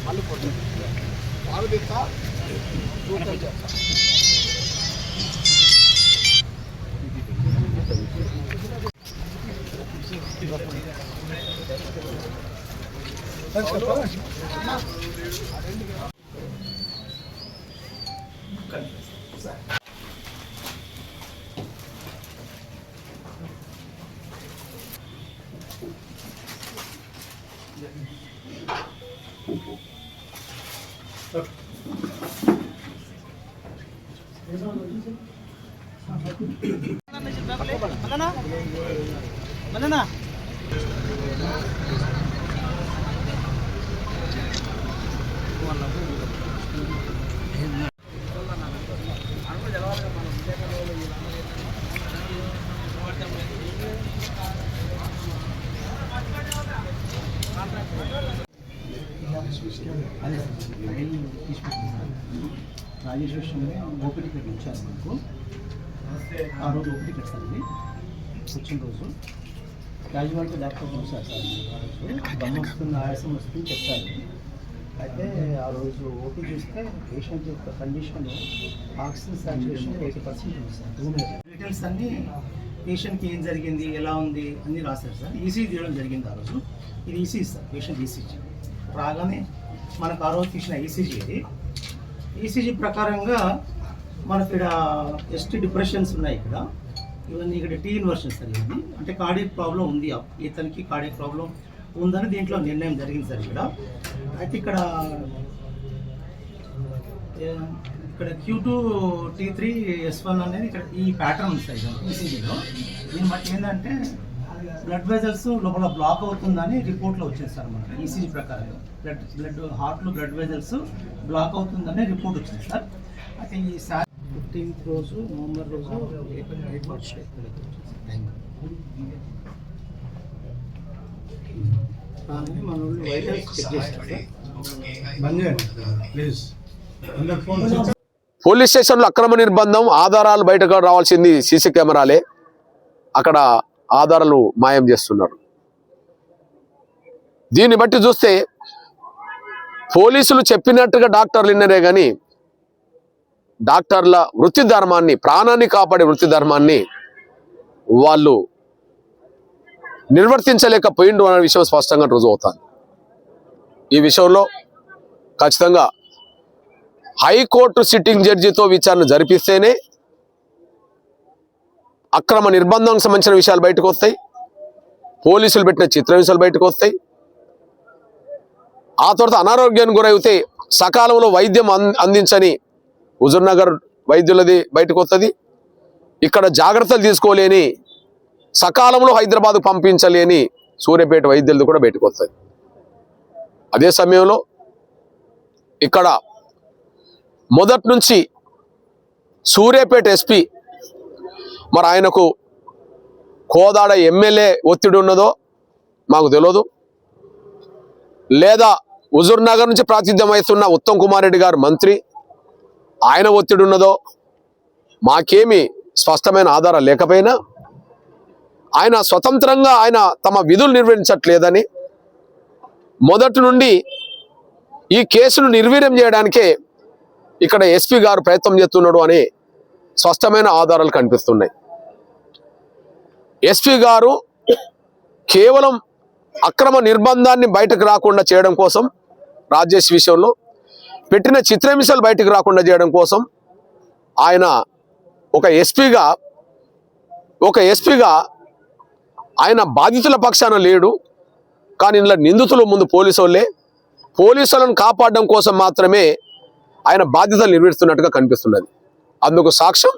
మళ్ళీ కొట్టు వాళ్ళు తీస్తా చూస్తాను చేస్తా mana అదే రాజేష్ విషయంలో ఓపీటీ పెట్టించారు మనకు ఆ రోజు ఓపీటీ పెట్టాలి వచ్చిన రోజు క్యాజువాలిటీ డాక్టర్ చూశారు సార్ ఆ రోజు దమ్ము వస్తుంది ఆయాసం వస్తుంది చెప్తారు అయితే ఆ రోజు ఓపీ చూస్తే పేషెంట్ యొక్క కండిషన్ ఆక్సిజన్ సాచురేషన్ 80% ఉంది సార్ డీటెయిల్స్ అన్నీ పేషెంట్కి ఏం జరిగింది ఎలా ఉంది అన్నీ రాశారు సార్ ఈసీజీ తీయడం జరిగింది ఆ రోజు ఇది ఈసీజీ సార్ పేషెంట్ ఈసీజీ రాగానే మనకు ఆ రోజు తీసిన ఈసీజీ ప్రకారంగా మనకి ఇక్కడ ఎస్టీ డిప్రెషన్స్ ఉన్నాయి ఇక్కడ ఇవన్నీ ఇక్కడ టీ ఇన్వర్షన్స్ సార్ ఇవన్నీ అంటే కార్డియక్ ప్రాబ్లం ఉంది ఇతనికి కార్డియక్ ప్రాబ్లం ఉందని దీంట్లో నిర్ణయం జరిగింది సార్ అయితే ఇక్కడ Q2 T3 S1 అనేది ఇక్కడ ఈ ప్యాటర్న్ ఉంది సార్ ఈసీజీలో దీన్ని బట్టి ఏంటంటే బ్లడ్ వెజల్స్ లోపల బ్లాక్ అవుతుందని రిపోర్ట్లో వచ్చింది సార్ మనకి ఈసీజీ ప్రకారంగా బ్లడ్ హార్ట్లో బ్లడ్ వెజల్స్ బ్లాక్ అవుతుందని రిపోర్ట్ వచ్చింది సార్ అయితే ఈ 15th రోజు నవంబర్ రోజు మన వైటల్స్ చెక్ చేస్తారు ప్లీజ్ పోలీస్ స్టేషన్లో అక్రమ నిర్బంధం ఆధారాలు బయటకు రావాల్సింది సీసీ కెమెరాలే అక్కడ ఆధారాలు మాయం చేస్తున్నారు దీన్ని బట్టి చూస్తే పోలీసులు చెప్పినట్టుగా డాక్టర్లు విన్నరే కానీ డాక్టర్ల వృత్తి ధర్మాన్ని ప్రాణాన్ని కాపాడే వృత్తి ధర్మాన్ని వాళ్ళు నిర్వర్తించలేకపోయిండు అనే విషయం స్పష్టంగా రుజువు అవుతుంది ఈ విషయంలో ఖచ్చితంగా హైకోర్టు సిట్టింగ్ జడ్జితో విచారణ జరిపిస్తేనే అక్రమ నిర్బంధానికి సంబంధించిన విషయాలు బయటకు వస్తాయి పోలీసులు పెట్టిన చిత్ర విషయాలు బయటకు వస్తాయి ఆ తర్వాత అనారోగ్యానికి గురైతే సకాలంలో వైద్యం అందించని హుజూర్నగర్ వైద్యులది బయటకు వస్తుంది ఇక్కడ జాగ్రత్తలు తీసుకోలేని సకాలంలో హైదరాబాద్కు పంపించలేని సూర్యాపేట వైద్యులది కూడా బయటకు వస్తుంది అదే సమయంలో ఇక్కడ మొదటి నుంచి సూర్యాపేట ఎస్పీ మరి ఆయనకు కోదాడ ఎమ్మెల్యే ఒత్తిడి ఉన్నదో మాకు తెలియదు లేదా హుజూర్నగర్ నుంచి ప్రాతినిధ్యం వహిస్తున్న ఉత్తమ్ కుమార్ రెడ్డి గారు మంత్రి ఆయన ఒత్తిడి ఉన్నదో మాకేమీ స్పష్టమైన ఆధారాలు లేకపోయినా ఆయన స్వతంత్రంగా ఆయన తమ విధులు నిర్వహించట్లేదని మొదటి నుండి ఈ కేసును నిర్వీర్యం చేయడానికే ఇక్కడ ఎస్పీ గారు ప్రయత్నం చేస్తున్నాడు అని స్పష్టమైన ఆధారాలు కనిపిస్తున్నాయి ఎస్పీ గారు కేవలం అక్రమ నిర్బంధాన్ని బయటకు రాకుండా చేయడం కోసం రాజేష్ విషయంలో పెట్టిన చిత్రహింసలు బయటకు రాకుండా చేయడం కోసం ఆయన ఒక ఎస్పీగా ఆయన బాధితుల పక్షాన లేడు కానీ ఇందులో నిందితులు ముందు పోలీసులను కాపాడడం కోసం మాత్రమే ఆయన బాధ్యతలు నిర్వహిస్తున్నట్టుగా కనిపిస్తున్నది అందుకు సాక్ష్యం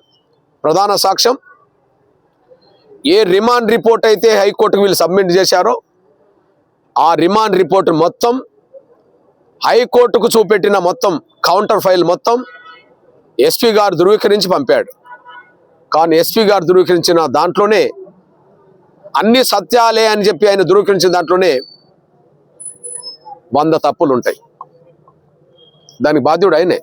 ప్రధాన సాక్ష్యం ఏ రిమాండ్ రిపోర్ట్ అయితే హైకోర్టుకు వీళ్ళు సబ్మిట్ చేశారో ఆ రిమాండ్ రిపోర్ట్ మొత్తం హైకోర్టుకు చూపెట్టిన మొత్తం కౌంటర్ ఫైల్ మొత్తం ఎస్పీ గారు ధృవీకరించి పంపాడు కానీ ఎస్పీ గారు ధృవీకరించిన దాంట్లోనే అన్ని సత్యాలే అని చెప్పి ఆయన ధృవీకరించిన దాంట్లోనే 100 తప్పులు ఉంటాయి దానికి బాధ్యుడు ఆయనే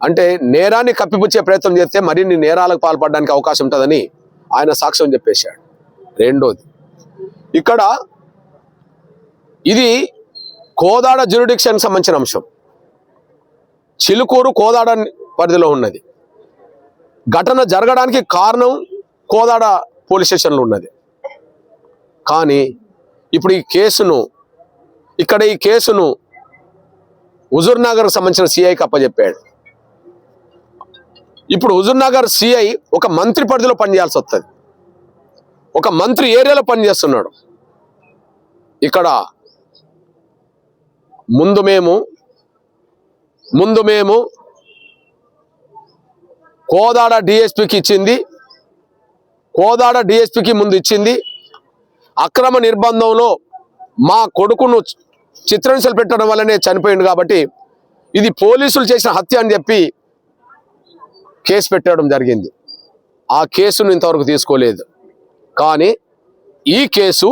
అంటే నేరాన్ని కప్పిపుచ్చే ప్రయత్నం చేస్తే మరిన్ని నేరాలకు పాల్పడడానికి అవకాశం ఉంటుందని ఆయన సాక్ష్యం చెప్పేశాడు రెండోది ఇక్కడ ఇది కోదాడ జ్యూరిడిక్షన్కి సంబంధించిన అంశం. చిలుకూరు కోదాడ పరిధిలో ఉన్నది. ఘటన జరగడానికి కారణం కోదాడ పోలీస్ స్టేషన్లో ఉన్నది. కానీ ఇప్పుడు ఈ కేసును హుజూర్నగర్కి సంబంధించిన సిఐకి అప్పచెప్పాడు. ఇప్పుడు హుజూర్నగర్ సిఐ ఒక మంత్రి పరిధిలో పనిచేయాల్సి వస్తుంది. ఒక మంత్రి ఏరియాలో పనిచేస్తున్నాడు. ఇక్కడ ముందు మేము కోదాడ డిఎస్పీకి ఇచ్చింది, కోదాడ డిఎస్పీకి ముందు ఇచ్చింది అక్రమ నిర్బంధంలో మా కొడుకును చిత్రహింసలు పెట్టడం వల్లనే చనిపోయింది కాబట్టి ఇది పోలీసులు చేసిన హత్య అని చెప్పి కేసు పెట్టడం జరిగింది. ఆ కేసును ఇంతవరకు తీసుకోలేదు. కానీ ఈ కేసు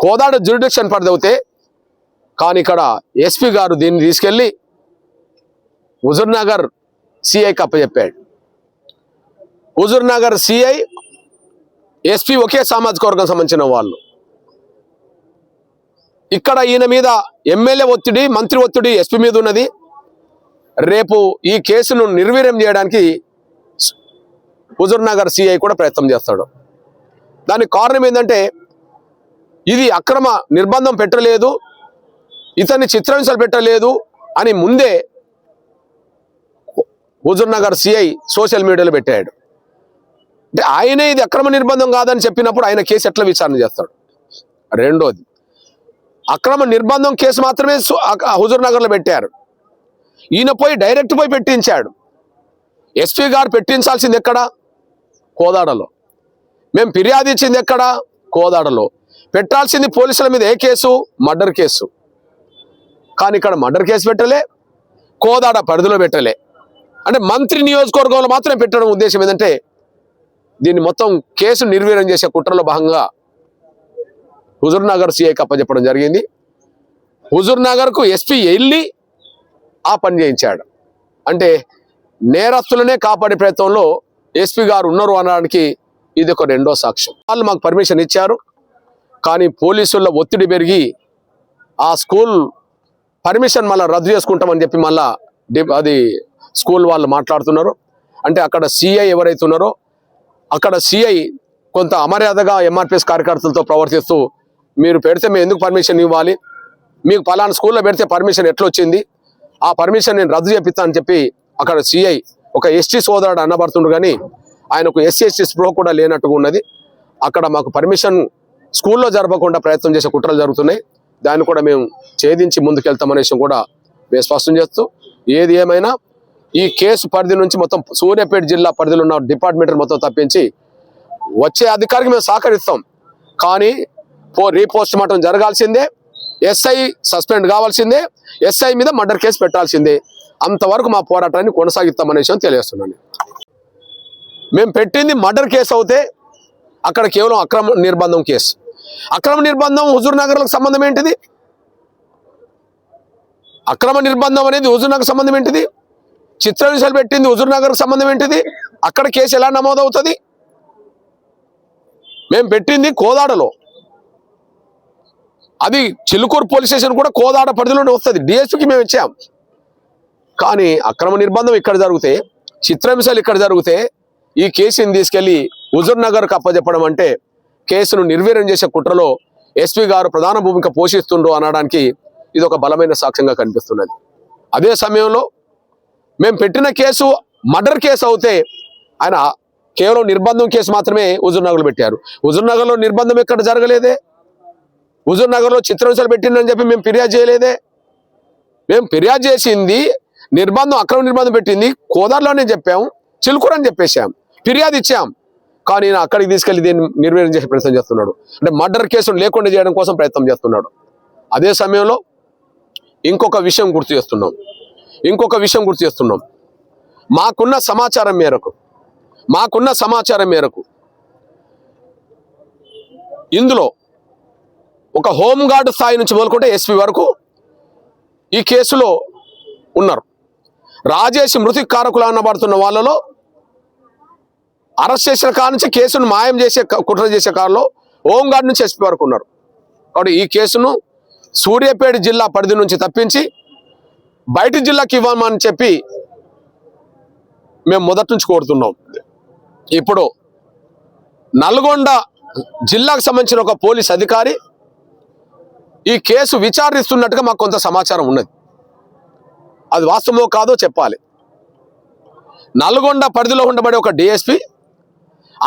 కోదాడ జ్యూరిడిక్షన్ పరిధి అవుతే, కానీ ఇక్కడ ఎస్పీ గారు దీన్ని తీసుకెళ్ళి హుజూర్నగర్ సిఐకి అప్పచెప్పాడు. హుజూర్నగర్ సిఐ ఎస్పీ ఒకే సామాజిక వర్గం సంబంధించిన వాళ్ళు. ఇక్కడ ఈయన మీద ఎమ్మెల్యే ఒత్తిడి, మంత్రి ఒత్తిడి ఎస్పీ మీద ఉన్నది. రేపు ఈ కేసును నిర్వీర్యం చేయడానికి హుజూర్నగర్ సిఐ కూడా ప్రయత్నం చేస్తాడు. దానికి కారణం ఏంటంటే ఇది అక్రమ నిర్బంధం పెట్టలేదు, ఇతన్ని చిత్రహింసలు పెట్టలేదు అని ముందే హుజూర్నగర్ సిఐ సోషల్ మీడియాలో పెట్టాడు. అంటే ఆయనే ఇది అక్రమ నిర్బంధం కాదని చెప్పినప్పుడు ఆయన కేసు ఎట్లా విచారణ చేస్తాడు? రెండోది, అక్రమ నిర్బంధం కేసు మాత్రమే హుజూర్నగర్లో పెట్టారు. ఈయన డైరెక్ట్ పోయి పెట్టించాడు. ఎస్పీ గారు పెట్టించాల్సింది ఎక్కడ? కోదాడలో. మేము ఫిర్యాదు ఇచ్చింది ఎక్కడ? కోదాడలో. పెట్టాల్సింది పోలీసుల మీద ఏ కేసు? Murder case. కానీ ఇక్కడ మర్డర్ కేసు పెట్టలే, కోదాడ పరిధిలో పెట్టలే. అంటే మంత్రి నియోజకవర్గంలో మాత్రమే పెట్టడం ఉద్దేశం ఏంటంటే దీన్ని మొత్తం కేసు నిర్వీర్యం చేసే కుట్రలో భాగంగా హుజూర్నగర్ సిఐకి అప్పచెప్పడం జరిగింది. హుజూర్నగర్కు ఎస్పీ వెళ్ళి ఆ పని చేయించాడు. అంటే నేరస్తులనే కాపాడే ప్రయత్నంలో ఎస్పీ గారు ఉన్నారు అనడానికి ఇది ఒక రెండో సాక్ష్యం. వాళ్ళు మాకు పర్మిషన్ ఇచ్చారు, కానీ పోలీసుల ఒత్తిడి పెరిగి ఆ స్కూల్ పర్మిషన్ మళ్ళీ రద్దు చేసుకుంటామని చెప్పి మళ్ళా అది స్కూల్ వాళ్ళు మాట్లాడుతున్నారు. అంటే అక్కడ సిఐ ఎవరైతే ఉన్నారో అక్కడ సిఐ కొంత అమర్యాదగా ఎంఆర్పిఎస్ కార్యకర్తలతో ప్రవర్తిస్తూ మీరు పెడితే మేము ఎందుకు పర్మిషన్ ఇవ్వాలి, మీకు పలానా స్కూల్లో పెడితే పర్మిషన్ ఎట్లా వచ్చింది, ఆ పర్మిషన్ నేను రద్దు చేపిస్తా అని చెప్పి అక్కడ సిఐ ఒక ఎస్టీ సోదరుడు అన్నబడుతుండ్రు. కానీ ఆయనకు ఎస్సీ స్పృహ కూడా లేనట్టుగా ఉన్నది. అక్కడ మాకు పర్మిషన్ స్కూల్లో జరపకుండా ప్రయత్నం చేసే కుట్రలు జరుగుతున్నాయి. దాన్ని కూడా మేము ఛేదించి ముందుకెళ్తామనే విషయం కూడా మేము స్పష్టం చేస్తూ, ఏది ఏమైనా ఈ కేసు పరిధి నుంచి మొత్తం సూర్యాపేట జిల్లా పరిధిలో ఉన్న డిపార్ట్మెంట్ మొత్తం తప్పించి వచ్చే అధికారికి మేము సహకరిస్తాం. కానీ రీపోస్ట్ మార్టం జరగాల్సిందే, ఎస్ఐ సస్పెండ్ కావాల్సిందే, ఎస్ఐ మీద మర్డర్ కేసు పెట్టాల్సిందే. అంతవరకు మా పోరాటాన్ని కొనసాగిస్తామనే విషయం తెలియజేస్తున్నాను. మేము పెట్టింది మర్డర్ కేసు అవుతే అక్కడ కేవలం అక్రమ నిర్బంధం కేసు. అక్రమ నిర్బంధం హుజూర్నగర్లకు సంబంధం ఏంటిది? అక్రమ నిర్బంధం అనేది హుజూర్నగర్ సంబంధం ఏంటిది? చిత్రహింసలు పెట్టింది హుజూర్నగర్కు సంబంధం ఏంటిది? అక్కడ కేసు ఎలా నమోదవుతుంది? మేము పెట్టింది కోదాడలో, అది చిలుకూరు పోలీస్ స్టేషన్ కూడా కోదాడ పరిధిలోనే వస్తుంది. డిఎస్పీకి మేము ఇచ్చాం. కానీ అక్రమ నిర్బంధం ఇక్కడ జరిగితే, చిత్రహింసలు ఇక్కడ జరిగితే ఈ కేసుని తీసుకెళ్లి హుజూర్నగర్కు అప్పచెప్పడం అంటే కేసును నిర్వీర్యం చేసే కుట్రలో ఎస్పీ గారు ప్రధాన భూమిక పోషిస్తుండ్రు అనడానికి ఇది ఒక బలమైన సాక్ష్యంగా కనిపిస్తున్నది. అదే సమయంలో మేము పెట్టిన కేసు మర్డర్ కేసు అవుతే ఆయన కేవలం నిర్బంధం కేసు మాత్రమే హుజూర్నగర్లో పెట్టారు. హుజూర్నగర్లో నిర్బంధం ఎక్కడ జరగలేదే, హుజూర్నగర్లో చిత్రహింసలు పెట్టిందని చెప్పి మేము ఫిర్యాదు చేయలేదే. మేము ఫిర్యాదు చేసింది నిర్బంధం, అక్రమ నిర్బంధం పెట్టింది కోదాడలోనే చెప్పాం, చిలుకూరు అని చెప్పేశాం, ఫిర్యాదు ఇచ్చాం. కానీ నేను అక్కడికి తీసుకెళ్లి దీన్ని నిర్వీర్యం చేసే ప్రయత్నం చేస్తున్నాడు. అంటే మర్డర్ కేసును లేకుండా చేయడం కోసం ప్రయత్నం చేస్తున్నాడు. అదే సమయంలో ఇంకొక విషయం గుర్తు చేస్తున్నాం. మాకున్న సమాచారం మేరకు ఇందులో ఒక హోంగార్డు స్థాయి నుంచి మొదలుకుంటే ఎస్పీ వరకు ఈ కేసులో ఉన్నారు. రాజేష్ మృతి కారకులు అనబడుతున్న వాళ్ళలో అరెస్ట్ చేసిన కాడ నుంచి కేసును మాయం చేసే కుట్ర చేసే కాలంలో హోంగార్డు నుంచి ఎస్పీ వరకు ఉన్నారు. కాబట్టి ఈ కేసును సూర్యాపేట జిల్లా పరిధి నుంచి తప్పించి బయటి జిల్లాకి ఇవ్వమని చెప్పి మేము మొదటి నుంచి కోరుతున్నాం. ఇప్పుడు నల్గొండ జిల్లాకు సంబంధించిన ఒక పోలీస్ అధికారి ఈ కేసు విచారిస్తున్నట్టుగా మాకు కొంత సమాచారం ఉన్నది. అది వాస్తవమో కాదో చెప్పాలి. నల్గొండ పరిధిలో ఉండబడే ఒక డిఎస్పి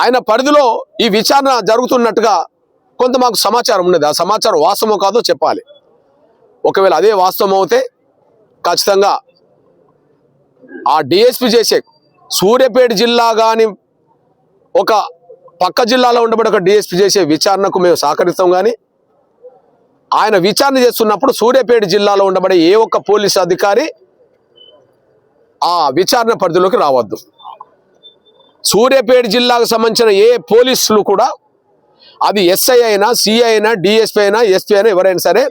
ఆయన పరిధిలో ఈ విచారణ జరుగుతున్నట్టుగా కొంత మాకు సమాచారం ఉన్నది. ఆ సమాచారం వాస్తవమో కాదో చెప్పాలి. ఒకవేళ అదే వాస్తవం అవుతే ఖచ్చితంగా ఆ డిఎస్పి చేసే సూర్యాపేట జిల్లా కానీ ఒక పక్క జిల్లాలో ఉండబడి ఒక డిఎస్పి చేసే విచారణకు మేము సహకరిస్తాం. కానీ ఆయన విచారణ చేస్తున్నప్పుడు సూర్యాపేట జిల్లాలో ఉండబడే ఏ ఒక్క పోలీసు అధికారి ఆ విచారణ పరిధిలోకి రావద్దు. సూర్యాపేట జిల్లాకు సంబంధించిన ఏ పోలీసులు కూడా, అది ఎస్ఐ అయినా, సిఐ అయినా, డిఎస్పీ అయినా, ఎస్పీ అయినా, ఎవరైనా సరే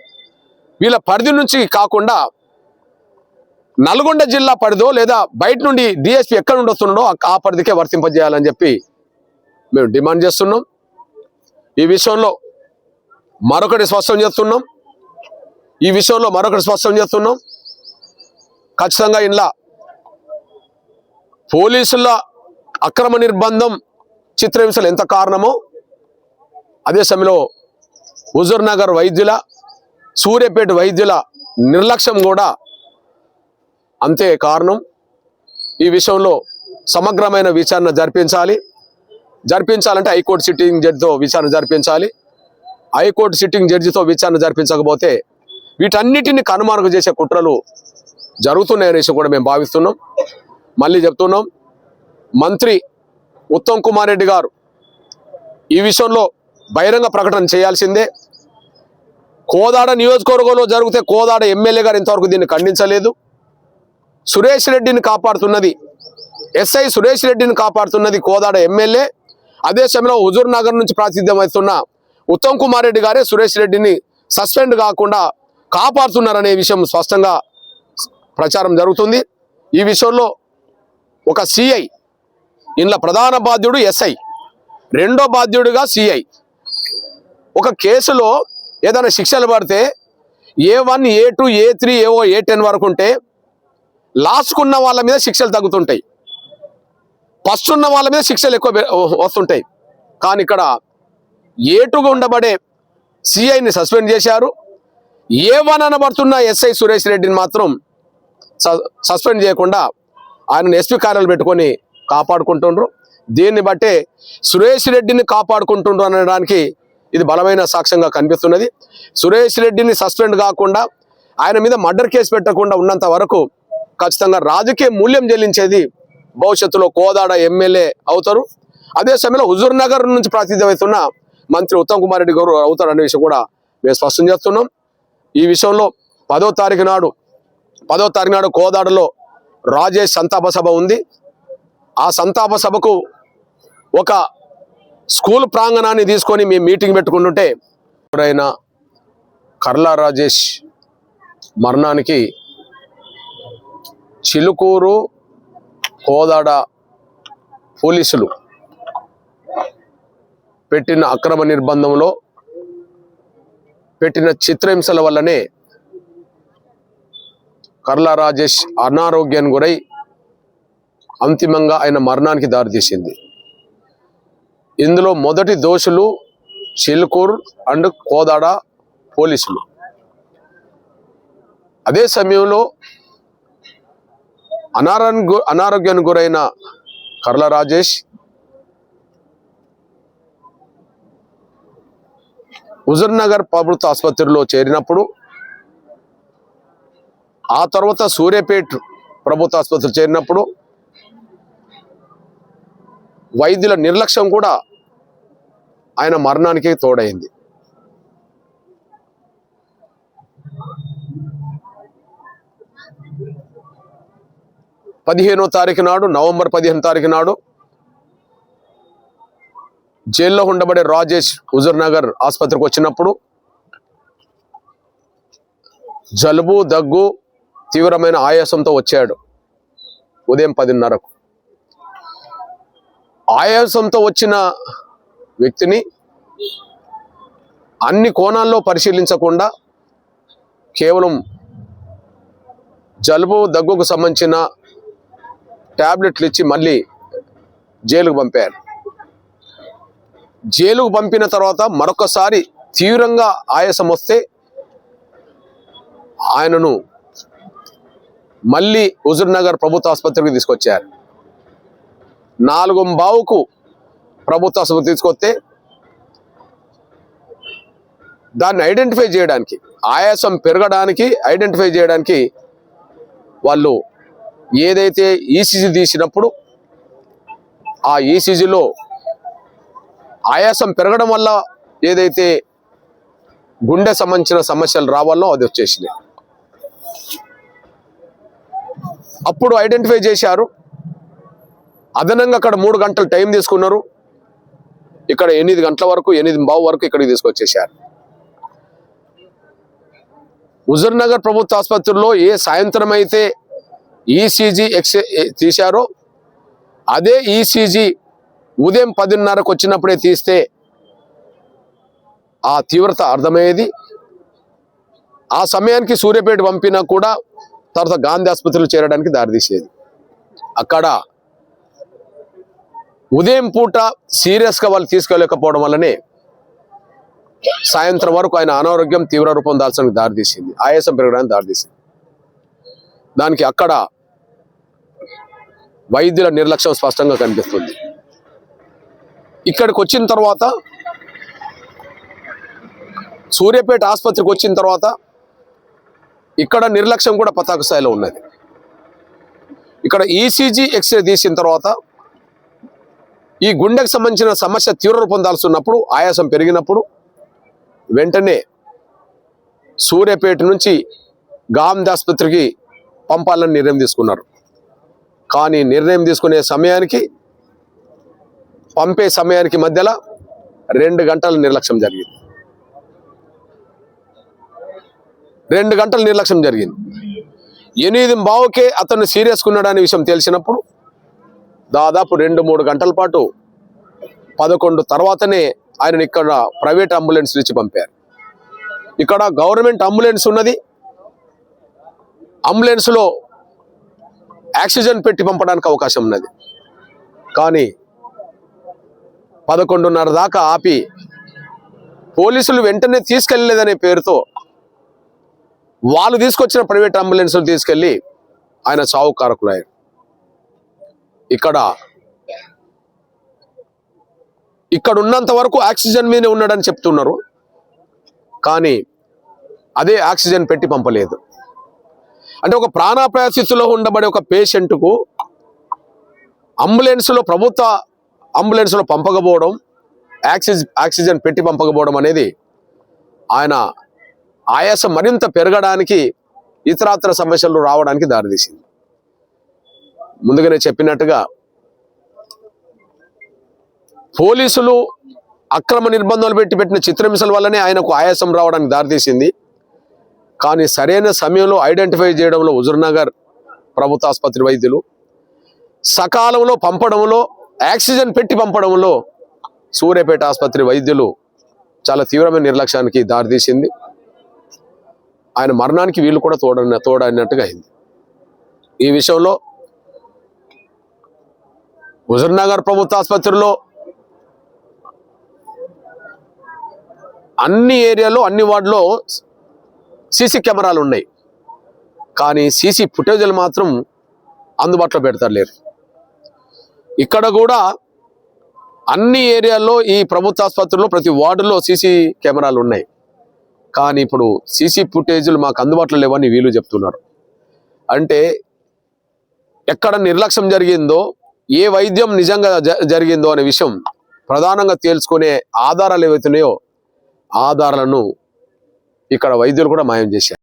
వీళ్ళ పరిధి నుంచి కాకుండా నల్గొండ జిల్లా పరిధో లేదా బయట నుండి డిఎస్పీ ఎక్కడ నుండి వస్తున్నాడో ఆ పరిధికే వర్తింపజేయాలని చెప్పి మేము డిమాండ్ చేస్తున్నాం. ఈ విషయంలో మరొకటి స్పష్టం చేస్తున్నాం. ఖచ్చితంగా ఇంట్లో పోలీసుల అక్రమ నిర్బంధం, చిత్రహింసలు ఎంత కారణమో అదే సమయంలో హుజూర్ నగర్ వైద్యుల, సూర్యాపేట వైద్యుల నిర్లక్ష్యం కూడా అంతే కారణం. ఈ విషయంలో సమగ్రమైన విచారణ జరిపించాలంటే హైకోర్టు సిట్టింగ్ జడ్జితో విచారణ జరిపించాలి. హైకోర్టు సిట్టింగ్ జడ్జితో విచారణ జరిపించకపోతే వీటన్నిటిని కనుమరుగు చేసే కుట్రలు జరుగుతున్నాయనేసి కూడా మేము భావిస్తున్నాం. మళ్ళీ చెప్తున్నాం, మంత్రి ఉత్తమ్ కుమార్ రెడ్డి గారు ఈ విషయంలో బహిరంగ ప్రకటన చేయాల్సిందే. కోదాడ నియోజకవర్గంలో జరిగితే కోదాడ ఎమ్మెల్యే గారు ఇంతవరకు దీన్ని ఖండించలేదు. సురేష్ రెడ్డిని కాపాడుతున్నది, ఎస్ఐ సురేష్ రెడ్డిని కాపాడుతున్నది కోదాడ ఎమ్మెల్యే. అదే సమయంలో హుజూర్ నగర్ నుంచి ప్రాతినిధ్యం వహిస్తున్న ఉత్తమ్ కుమార్ రెడ్డి గారే సురేష్ రెడ్డిని సస్పెండ్ కాకుండా కాపాడుతున్నారనే విషయం స్పష్టంగా ప్రచారం జరుగుతుంది. ఈ విషయంలో ఒక సిఐ, ఇందులో ప్రధాన బాధ్యుడు ఎస్ఐ, రెండో బాధ్యుడిగా సిఐ, ఒక కేసులో ఏదైనా శిక్షలు పడితే A1, A2, A3, AO, A10 వరకు ఉంటే లాస్ట్కున్న వాళ్ళ మీద శిక్షలు తగ్గుతుంటాయి, ఫస్ట్ ఉన్న వాళ్ళ మీద శిక్షలు ఎక్కువ వస్తుంటాయి. కానీ ఇక్కడ A2గా ఉండబడే సిఐని సస్పెండ్ చేశారు. A1 అనబడుతున్న ఎస్ఐ సురేష్ రెడ్డిని మాత్రం సస్పెండ్ చేయకుండా ఆయనను ఎస్పీ కార్యాలయం పెట్టుకొని కాపాడుకుంటుండ్రు. దీన్ని బట్టే సురేష్ రెడ్డిని కాపాడుకుంటుండ్రు అనడానికి ఇది బలమైన సాక్ష్యంగా కనిపిస్తున్నది. సురేష్ రెడ్డిని సస్పెండ్ కాకుండా ఆయన మీద మర్డర్ కేసు పెట్టకుండా ఉన్నంత వరకు ఖచ్చితంగా రాజకీయ మూల్యం చెల్లించేది భవిష్యత్తులో కోదాడ ఎమ్మెల్యే అవుతారు. అదే సమయంలో హుజూర్ నగర్ నుంచి ప్రాతినిధ్యం వహిస్తున్న మంత్రి ఉత్తమ్ కుమార్ రెడ్డి గారు అవుతారు అనే విషయం కూడా మేము స్పష్టం చేస్తున్నాం. ఈ విషయంలో 10వ తారీఖు నాడు కోదాడలో రాజేష్ సంతాప సభ ఉంది. ఆ సంతాప సభకు ఒక స్కూల్ ప్రాంగణాన్ని తీసుకొని మేము మీటింగ్ పెట్టుకుంటుంటే ఎవరైనా కర్లా రాజేష్ మరణానికి చిలుకూరు, కోదాడ పోలీసులు పెట్టిన అక్రమ నిర్బంధంలో పెట్టిన చిత్రహింసల వల్లనే కర్లా రాజేష్ అనారోగ్యానికి గురై అంతిమంగా ఆయన మరణానికి దారితీసింది. ఇందులో మొదటి దోషులు చిలుకూరు అండ్ కోదాడ పోలీసులు. అదే సమయంలో అనారోగ్యానికి గురైన కర్లా రాజేష్ హుజూర్ నగర్ ప్రభుత్వ ఆసుపత్రిలో చేరినప్పుడు, ఆ తర్వాత సూర్యాపేట ప్రభుత్వ ఆసుపత్రి చేరినప్పుడు వైద్యుల నిర్లక్ష్యం కూడా ఆయన మరణానికి తోడైంది. నవంబర్ 15వ తారీఖు నాడు జైల్లో ఉండబడే రాజేష్ హుజూర్ నగర్ ఆసుపత్రికి వచ్చినప్పుడు జలుబు, దగ్గు, తీవ్రమైన ఆయాసంతో వచ్చాడు. ఉదయం 10:30కు ఆయాసంతో వచ్చిన వ్యక్తిని అన్ని కోణాల్లో పరిశీలించకుండా కేవలం జలుబు దగ్గుకు సంబంధించిన టాబ్లెట్లు ఇచ్చి మళ్ళీ జైలుకు పంపారు. జైలుకు పంపిన తర్వాత మరొకసారి తీవ్రంగా ఆయాసం వస్తే ఆయనను మళ్ళీ హుజూర్నగర్ ప్రభుత్వ ఆసుపత్రికి తీసుకొచ్చారు. 4:15కు ప్రభుత్వ ఆసుపత్రి తీసుకొస్తే దాన్ని ఐడెంటిఫై చేయడానికి, ఆయాసం పెరగడానికి ఐడెంటిఫై చేయడానికి వాళ్ళు ఏదైతే ఈసీజీ తీసినప్పుడు ఆ ఈసీజీలో ఆయాసం పెరగడం వల్ల ఏదైతే గుండె సంబంధించిన సమస్యలు రావాలో అది వచ్చేసినాయి. అప్పుడు ఐడెంటిఫై చేశారు. అదనంగా అక్కడ 3 గంటలు టైం తీసుకున్నారు. ఇక్కడ 8 గంటల వరకు 8:15 వరకు ఇక్కడికి తీసుకొచ్చేసారు. హుజూర్నగర్ ప్రభుత్వ ఆసుపత్రిలో ఏ సాయంత్రం అయితే ఈసీజీ తీశారో అదే ఈసీజీ ఉదయం 10:30కు వచ్చినప్పుడే తీస్తే ఆ తీవ్రత అర్థమయ్యేది. ఆ సమయానికి సూర్యాపేట పంపినా కూడా తర్వాత గాంధీ ఆసుపత్రిలో చేరడానికి దారితీసేది. అక్కడ ఉదయం పూట సీరియస్గా వాళ్ళు తీసుకోలేకపోవడం వల్లనే సాయంత్రం వరకు ఆయన అనారోగ్యం తీవ్ర రూపం దాల్చడానికి దారితీసింది, ఆయాసం పెరగడానికి దారితీసింది. దానికి అక్కడ వైద్యుల నిర్లక్ష్యం స్పష్టంగా కనిపిస్తుంది. ఇక్కడికి వచ్చిన తర్వాత సూర్యాపేట ఆసుపత్రికి వచ్చిన తర్వాత ఇక్కడ నిర్లక్ష్యం కూడా పతాక స్థాయిలో ఉన్నది. ఇక్కడ ఈసీజీ ఎక్స్రే తీసిన తర్వాత ఈ గుండెకు సంబంధించిన సమస్య తీవ్ర రూపం దాల్చున్నప్పుడు, ఆయాసం పెరిగినప్పుడు వెంటనే సూర్యాపేట నుంచి గాంధీ ఆసుపత్రికి పంపాలని నిర్ణయం తీసుకున్నారు. కానీ నిర్ణయం తీసుకునే సమయానికి పంపే సమయానికి మధ్యలో 2 గంటల నిర్లక్ష్యం జరిగింది. 2 గంటల నిర్లక్ష్యం జరిగింది. 8:15కే అతను సీరియస్గా ఉన్నాడనే విషయం తెలిసినప్పుడు దాదాపు 2-3 గంటల పాటు 11 తర్వాతనే ఆయన ఇక్కడ ప్రైవేట్ అంబులెన్స్ ఇచ్చి పంపారు. ఇక్కడ గవర్నమెంట్ అంబులెన్స్ ఉన్నది. అంబులెన్స్లో ఆక్సిజన్ పెట్టి పంపడానికి అవకాశం ఉన్నది. కానీ 11:30 దాకా ఆపి పోలీసులు వెంటనే తీసుకెళ్ళలేదనే పేరుతో వాళ్ళు తీసుకొచ్చిన ప్రైవేట్ అంబులెన్స్లు తీసుకెళ్ళి ఆయన చావు కారకులయ్యారు. ఇక్కడ ఉన్నంత వరకు ఆక్సిజన్ మీదే ఉన్నాడని చెప్తున్నారు. కానీ అదే ఆక్సిజన్ పెట్టి పంపలేదు. అంటే ఒక ప్రాణాపాయ స్థితిలో ఉండబడే ఒక పేషెంట్కు ప్రభుత్వ అంబులెన్స్లో పంపకపోవడం, ఆక్సిజన్ పెట్టి పంపకపోవడం అనేది ఆయన ఆయాసం మరింత పెరగడానికి, ఇతరాతర సమస్యలు రావడానికి దారితీసింది. ముందుగానే చెప్పినట్టుగా పోలీసులు అక్రమ నిర్బంధాలు పెట్టిన చిత్రహింసల వల్లనే ఆయనకు ఆయాసం రావడానికి దారితీసింది. కానీ సరైన సమయంలో ఐడెంటిఫై చేయడంలో హుజూర్నగర్ ప్రభుత్వ ఆసుపత్రి వైద్యులు, సకాలంలో పంపడంలో, ఆక్సిజన్ పెట్టి పంపడంలో సూర్యాపేట ఆసుపత్రి వైద్యులు చాలా తీవ్రమైన నిర్లక్ష్యానికి దారితీసింది. ఆయన మరణానికి వీళ్ళు కూడా తోడైనట్టుగా అయింది. ఈ విషయంలో హుజూర్నగర్ ప్రభుత్వ ఆసుపత్రిలో అన్ని ఏరియాలో, అన్ని వార్డులో సీసీ కెమెరాలు ఉన్నాయి. కానీ సీసీ ఫుటేజీలు మాత్రం అందుబాటులో పెడతారు. ఇక్కడ కూడా అన్ని ఏరియాల్లో ఈ ప్రభుత్వ ఆసుపత్రిలో ప్రతి వార్డులో సీసీ కెమెరాలు ఉన్నాయి. కానీ ఇప్పుడు సీసీ ఫుటేజీలు మాకు అందుబాటులో లేవని వీళ్ళు చెప్తున్నారు. అంటే ఎక్కడ నిర్లక్ష్యం జరిగిందో, ఏ వైద్యం నిజంగా జరిగిందో అనే విషయం ప్రధానంగా తేల్చుకునే ఆధారాలు ఏవైతున్నాయో ఆధారాలను ఇక్కడ వైద్యులు కూడా మాయం చేశారు.